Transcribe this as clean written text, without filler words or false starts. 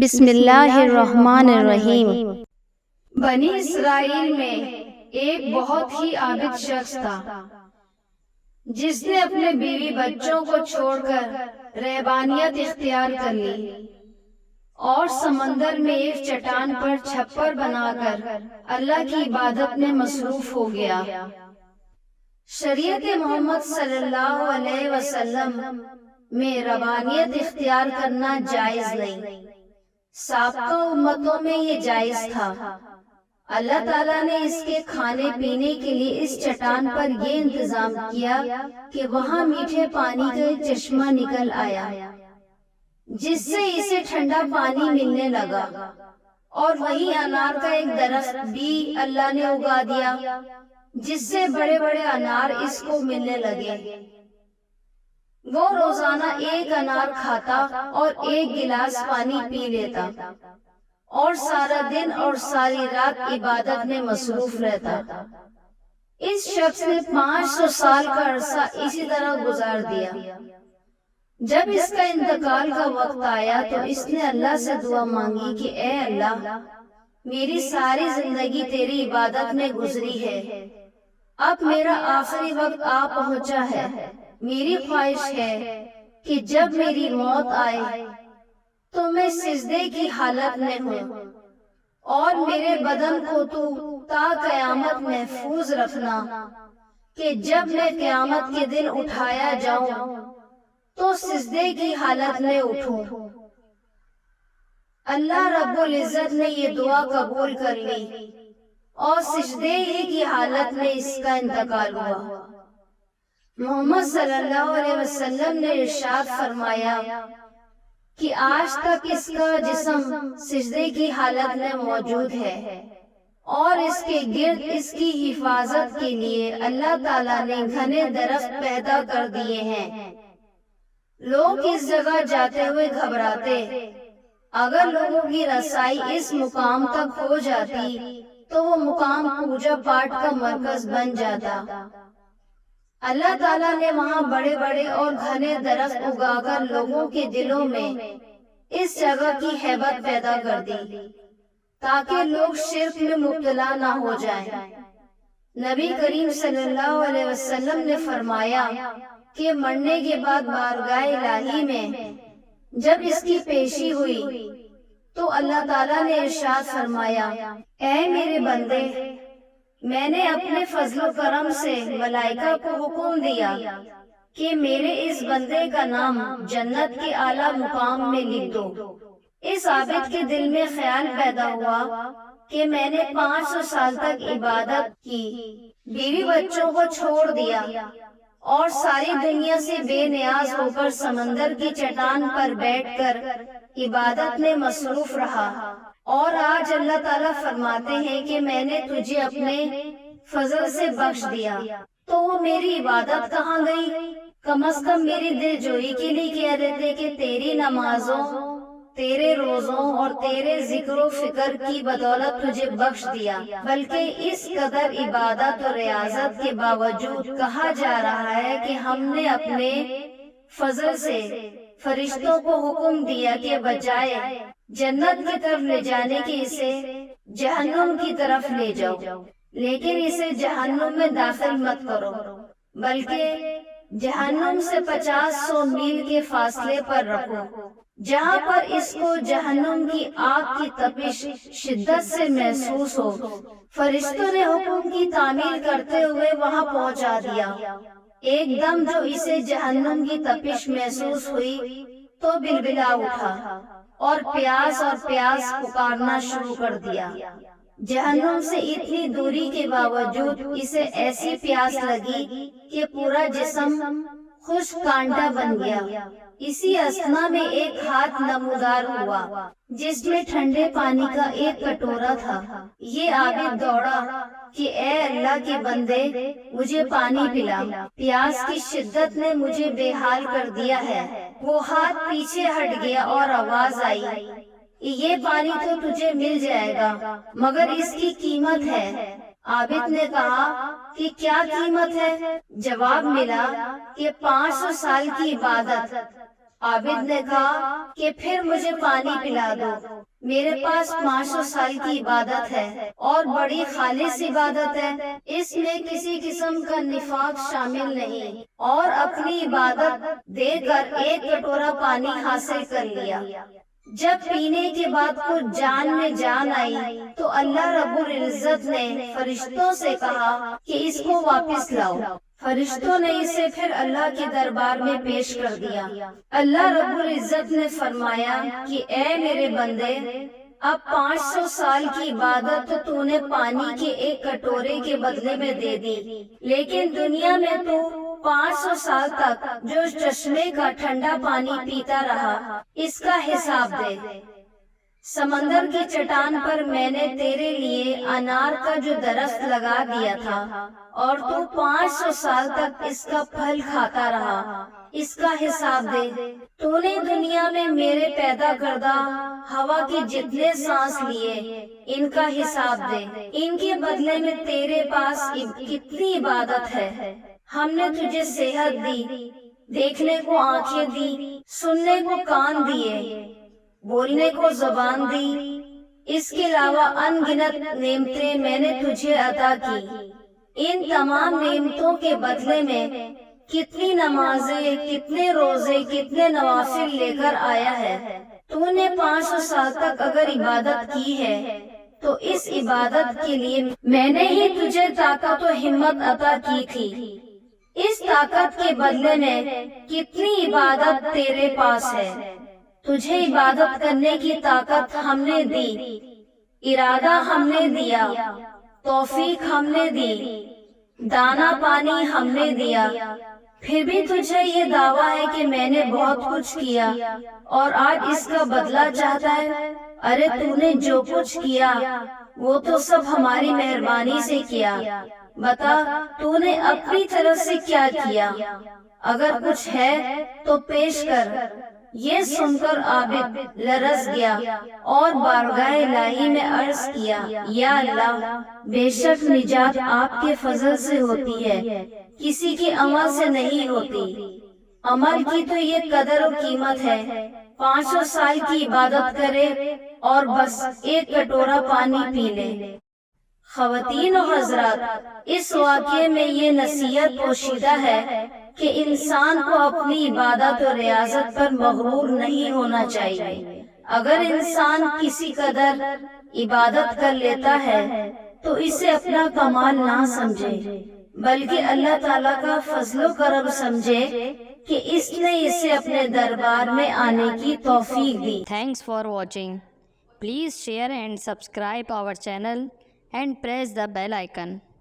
بسم اللہ الرحمن الرحیم۔ بنی اسرائیل میں ایک بہت ہی عابد شخص تھا جس نے اپنے بیوی بچوں کو چھوڑ کر رہبانیت اختیار کر لی اور سمندر میں ایک چٹان پر چھپر بنا کر اللہ کی عبادت میں مصروف ہو گیا۔ شریعت محمد صلی اللہ علیہ وسلم میں رہبانیت اختیار کرنا جائز نہیں، سابقہ امتوں میں یہ جائز تھا۔ اللہ تعالیٰ نے اس کے کھانے پینے کے لیے اس چٹان پر یہ انتظام کیا کہ وہاں میٹھے پانی کا ایک چشمہ نکل آیا جس سے اسے ٹھنڈا پانی ملنے لگا، اور وہیں انار کا ایک درخت بھی اللہ نے اگا دیا جس سے بڑے بڑے انار اس کو ملنے لگے۔ وہ روزانہ ایک انار کھاتا اور ایک گلاس پانی پی لیتا اور سارا دن اور ساری رات عبادت میں مصروف رہتا۔ اس شخص نے 500 سال کا عرصہ اسی طرح گزار دیا۔ جب اس کا انتقال کا وقت آیا تو اس نے اللہ سے دعا مانگی کہ اے اللہ، میری ساری زندگی تیری عبادت میں گزری ہے، اب میرا آخری وقت آ پہنچا ہے۔ میری خواہش ہے کہ جب میری موت آئے تو میں سجدے کی حالت میں ہوں، اور میرے بدن کو تو تا قیامت محفوظ رکھنا کہ جب میں قیامت کے دن اٹھایا جاؤں تو سجدے کی حالت میں اٹھوں۔ اللہ رب العزت نے یہ دعا قبول کر لی اور سجدے ہی کی حالت میں اس کا انتقال ہوا۔ محمد صلی اللہ علیہ وسلم نے ارشاد فرمایا کہ آج تک اس کا جسم سجدے کی حالت میں موجود ہے، اور اس کے گرد اس کی حفاظت کے لیے اللہ تعالیٰ نے گھنے درخت پیدا کر دیے ہیں۔ لوگ اس جگہ جاتے ہوئے گھبراتے، اگر لوگوں کی رسائی اس مقام تک ہو جاتی تو وہ مقام پوجا پاٹ کا مرکز بن جاتا۔ اللہ تعالیٰ نے وہاں بڑے بڑے اور گھنے درخت اگا کر لوگوں کے دلوں میں اس جگہ کی ہیبت پیدا کر دی تاکہ لوگ شرک میں مبتلا نہ ہو جائیں۔ نبی کریم صلی اللہ علیہ وسلم نے فرمایا کہ مرنے کے بعد بارگاہ الہی میں جب اس کی پیشی ہوئی تو اللہ تعالیٰ نے ارشاد فرمایا، اے میرے بندے، میں نے اپنے فضل و کرم سے ملائکہ کو حکم دیا کہ میرے اس بندے کا نام جنت کے اعلیٰ مقام میں لکھ دو۔ اس عابد کے دل میں خیال پیدا ہوا کہ میں نے 500 سال تک عبادت کی، بیوی بچوں کو چھوڑ دیا اور ساری دنیا سے بے نیاز ہو کر سمندر کی چٹان پر بیٹھ کر عبادت میں مصروف رہا، اور آج اللہ تعالیٰ فرماتے ہیں کہ میں نے تجھے اپنے فضل سے بخش دیا، تو وہ میری عبادت کہاں گئی؟ کم از کم میری دل جوئی کے لیے کہہ دیتے کہ تیری نمازوں، تیرے روزوں اور تیرے ذکر و فکر کی بدولت تجھے بخش دیا۔ بلکہ اس قدر عبادت اور ریاضت کے باوجود کہا جا رہا ہے کہ ہم نے اپنے فضل سے فرشتوں کو حکم دیا کہ بجائے جنت کی طرف لے جانے کے اسے جہنم کی طرف لے جاؤ، لیکن اسے جہنم میں داخل مت کرو، بلکہ جہنم سے 50-100 میل کے فاصلے پر رکھو، جہاں پر اس کو جہنم کی آگ کی تپش شدت سے محسوس ہو۔ فرشتوں نے حکم کی تعمیل کرتے ہوئے وہاں پہنچا دیا۔ ایک دم جو اسے جہنم کی تپش محسوس ہوئی تو بلبلا اٹھا اور پیاس پکارنا شروع کر دیا۔ جہنم سے اتنی دوری کے باوجود اسے ایسی پیاس لگی کہ پورا جسم خشک کانٹا بن گیا۔ اسی اثنا میں ایک ہاتھ نمودار ہوا جس میں ٹھنڈے پانی کا ایک کٹورا تھا۔ یہ عابد دوڑا کہ اے اللہ کے بندے، مجھے پانی پلا، پیاس کی شدت نے مجھے بے حال کر دیا ہے۔ وہ ہاتھ پیچھے ہٹ گیا اور آواز آئی، یہ پانی تو تجھے مل جائے گا مگر اس کی قیمت ہے۔ عابد نے کہا کہ کیا قیمت ہے؟ جواب ملا کہ 500 سال کی عبادت، عابد نے کہا کہ پھر مجھے پانی پلا دو، میرے پاس 500 سال کی عبادت ہے اور بڑی خالص عبادت ہے، اس میں کسی قسم کا نفاق شامل نہیں، اور اپنی عبادت دے کر 1 کٹورا پانی حاصل کر لیا۔ جب پینے کے بعد کچھ جان میں جان آئی تو اللہ رب العزت نے فرشتوں سے کہا کہ اس کو واپس لاؤ۔ فرشتوں نے اسے پھر اللہ کے دربار میں پیش کر دیا۔ اللہ رب العزت نے فرمایا کہ اے میرے بندے، اب 500 سال کی عبادت تو نے پانی کے 1 کٹورے کے بدلے میں دے دی، لیکن دنیا میں تو 500 سال تک جو چشمے کا ٹھنڈا پانی پیتا رہا، اس کا حساب دے۔ سمندر کی چٹان پر میں نے تیرے لیے انار کا جو درخت لگا دیا تھا اور تو 500 سال تک اس کا پھل کھاتا رہا، اس کا حساب دے۔ تو نے دنیا میں میرے پیدا کردہ ہوا کے جتنے سانس لیے، ان کا حساب دے۔ ان کے بدلے میں تیرے پاس کتنی عبادت ہے۔ ہم نے تجھے صحت دی، دیکھنے کو آنکھیں دی، سننے کو کان دیے، بولنے کو زبان دی، اس کے علاوہ ان گنت نعمتیں میں نے تجھے عطا کی۔ ان تمام نعمتوں کے بدلے میں کتنی نمازیں، کتنے روزے، کتنے نوافل لے کر آیا ہے۔ تو نے 500 سال تک اگر عبادت کی ہے تو اس عبادت کے لیے میں نے ہی تجھے طاقت و ہمت عطا کی تھی۔ اس طاقت کے بدلے میں کتنی عبادت تیرے پاس ہے۔ تجھے عبادت کرنے کی طاقت ہم نے دی، ارادہ ہم نے دیا، توفیق ہم نے دی، دانا پانی ہم نے دیا، پھر بھی تجھے یہ دعویٰ ہے کہ میں نے بہت کچھ کیا اور آج اس کا بدلہ چاہتا ہے۔ ارے تو نے جو کچھ کیا وہ تو سب ہماری مہربانی سے کیا، بتا تو نے اپنی طرف سے کیا کیا؟ اگر کچھ ہے تو پیش کر۔ یہ سن کر عابد لرز گیا اور بارگاہ الہی میں عرض کیا، یا اللہ، بے شک نجات آپ کے فضل سے ہوتی ہے، کسی کے عمل سے نہیں ہوتی۔ عمل کی تو یہ قدر و قیمت ہے، 500 سال کی عبادت کرے اور بس 1 کٹورا پانی پی لے۔ خواتین و حضرات، اس واقعے میں یہ نصیحت پوشیدہ ہے کہ انسان کو اپنی عبادت و ریاضت پر مغرور نہیں ہونا چاہیے۔ اگر انسان کسی قدر عبادت کر لیتا ہے تو اسے اپنا کمال نہ سمجھے، بلکہ اللہ تعالیٰ کا فضل و کرم سمجھے کہ اس نے اسے اپنے دربار میں آنے کی توفیق دی۔ Thanks for watching. Please share and subscribe our channel and press the bell icon.